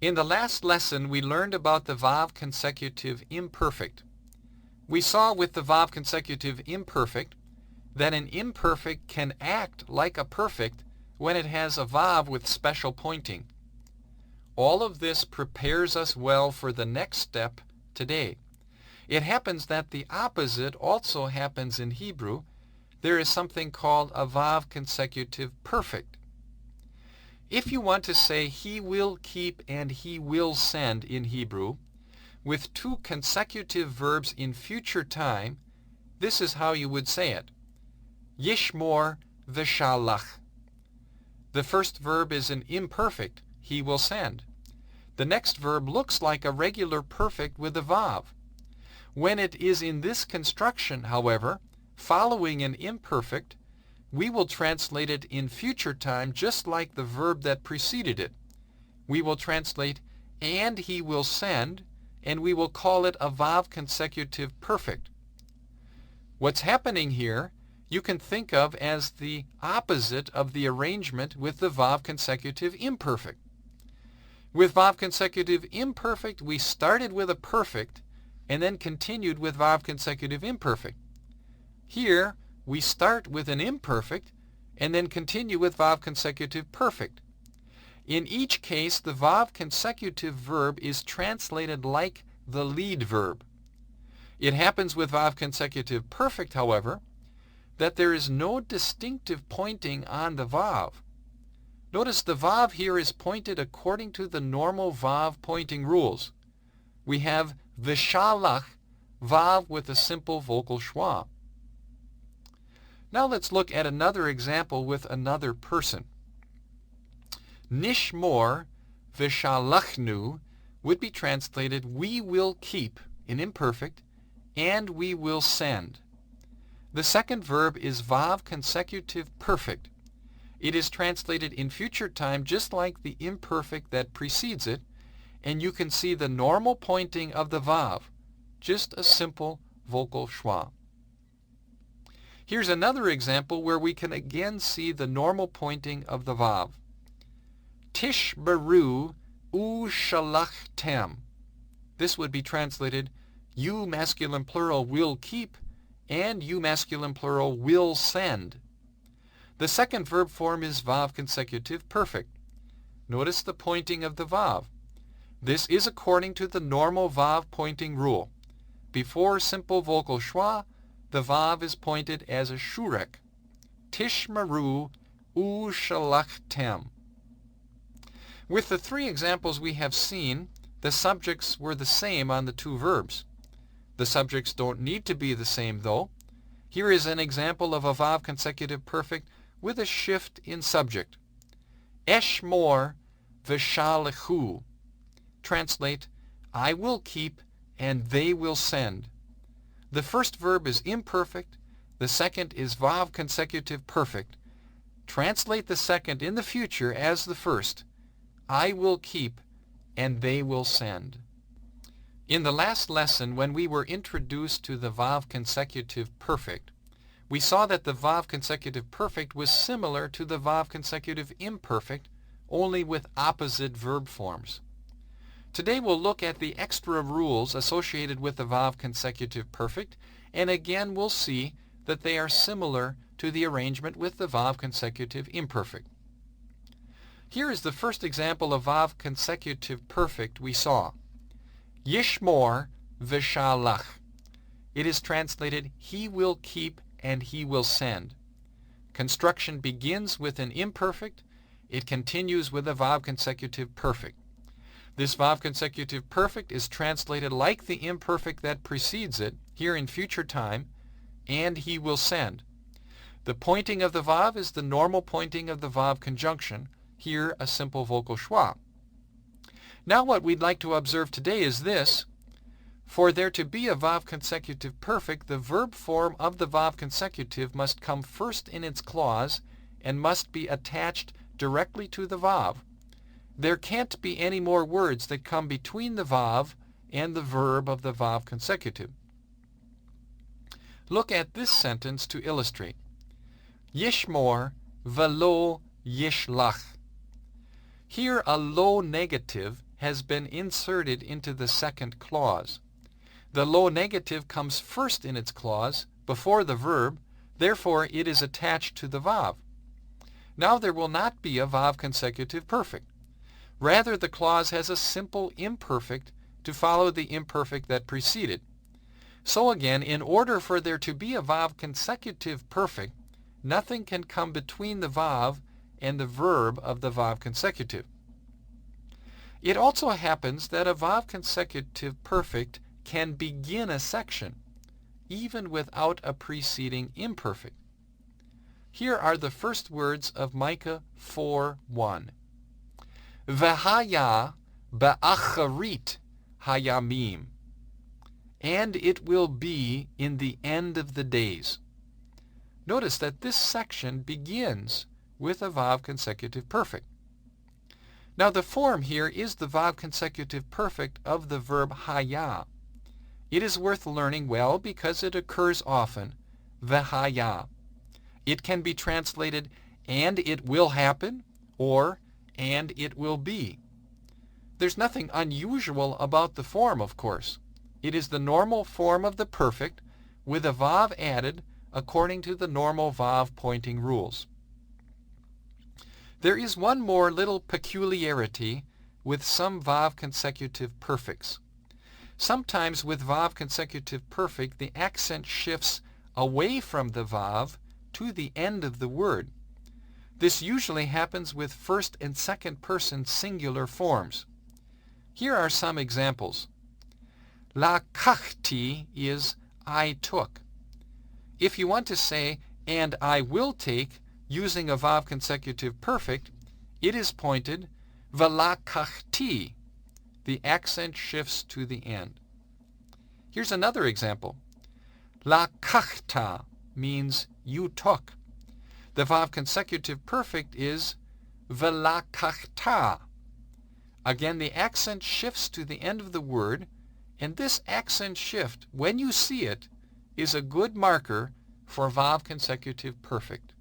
In the last lesson, we learned about the Vav Consecutive Imperfect. We saw with the Vav Consecutive Imperfect that an imperfect can act like a perfect when it has a Vav with special pointing. All of this prepares us well for the next step today. It happens that the opposite also happens in Hebrew. There is something called a Vav Consecutive Perfect. If you want to say he will keep and he will send in Hebrew, with two consecutive verbs in future time, this is how you would say it. Yishmor v'shalach. The first verb is an imperfect, he will send. The next verb looks like a regular perfect with a vav. When it is in this construction, however, following an imperfect, we will translate it in future time just like the verb that preceded it. We will translate, and he will send, and we will call it a Vav Consecutive Perfect. What's happening here, you can think of as the opposite of the arrangement with the Vav Consecutive Imperfect. With Vav Consecutive Imperfect, we started with a perfect and then continued with Vav Consecutive Imperfect. Here, we start with an imperfect and then continue with Vav Consecutive Perfect. In each case, the Vav Consecutive verb is translated like the lead verb. It happens with Vav Consecutive Perfect, however, that there is no distinctive pointing on the Vav. Notice the Vav here is pointed according to the normal Vav pointing rules. We have v'shalach, Vav with a simple vocal schwa. Now let's look at another example with another person. Nishmor v'shalachnu would be translated we will keep in imperfect and we will send. The second verb is Vav Consecutive Perfect. It is translated in future time just like the imperfect that precedes it, and you can see the normal pointing of the Vav, just a simple vocal schwa. Here's another example where we can again see the normal pointing of the Vav. Tishbaru u shalachtem. This would be translated, you masculine plural will keep, and you masculine plural will send. The second verb form is Vav Consecutive Perfect. Notice the pointing of the Vav. This is according to the normal Vav pointing rule. Before simple vocal schwa, the Vav is pointed as a shurek. Tishmaru u shalachtem. With the three examples we have seen, the subjects were the same on the two verbs. The subjects don't need to be the same though. Here is an example of a Vav Consecutive Perfect with a shift in subject. Eshmor v'shalechu. Translate, I will keep and they will send. The first verb is imperfect. The second is Vav Consecutive Perfect. Translate the second in the future as the first. I will keep and they will send. In the last lesson, when we were introduced to the Vav Consecutive Perfect, we saw that the Vav Consecutive Perfect was similar to the Vav Consecutive Imperfect, only with opposite verb forms. Today we'll look at the extra rules associated with the Vav Consecutive Perfect, and again we'll see that they are similar to the arrangement with the Vav Consecutive Imperfect. Here is the first example of Vav Consecutive Perfect we saw. Yishmor v'shalach. It is translated, he will keep and he will send. Construction begins with an imperfect. It continues with a Vav Consecutive Perfect. This Vav Consecutive Perfect is translated like the imperfect that precedes it, here in future time, and he will send. The pointing of the Vav is the normal pointing of the Vav conjunction, here a simple vocal schwa. Now what we'd like to observe today is this. For there to be a Vav Consecutive Perfect, the verb form of the Vav Consecutive must come first in its clause and must be attached directly to the Vav. There can't be any more words that come between the Vav and the verb of the Vav Consecutive. Look at this sentence to illustrate. Yishmor velo yishlach. Here a low negative has been inserted into the second clause. The low negative comes first in its clause, before the verb, therefore it is attached to the Vav. Now there will not be a Vav Consecutive Perfect. Rather, the clause has a simple imperfect to follow the imperfect that preceded. So again, in order for there to be a Vav Consecutive Perfect, nothing can come between the Vav and the verb of the Vav Consecutive. It also happens that a Vav Consecutive Perfect can begin a section, even without a preceding imperfect. Here are the first words of Micah 4:1. V'haya ba'acharit hayamim. And it will be in the end of the days. Notice that this section begins with a Vav Consecutive Perfect. Now the form here is the Vav Consecutive Perfect of the verb haya. It is worth learning well because it occurs often, v'haya. It can be translated, and it will happen, or and it will be. There's nothing unusual about the form, of course. It is the normal form of the perfect with a Vav added according to the normal Vav pointing rules. There is one more little peculiarity with some Vav Consecutive Perfects. Sometimes with Vav Consecutive Perfect, the accent shifts away from the Vav to the end of the word. This usually happens with first and second person singular forms. Here are some examples. Lakachti is I took. If you want to say, and I will take, using a Vav Consecutive Perfect, it is pointed v'lakachti. The accent shifts to the end. Here's another example. Lakachta means you took. The Vav Consecutive Perfect is v'lakachta. Again, the accent shifts to the end of the word, and this accent shift, when you see it, is a good marker for Vav Consecutive Perfect.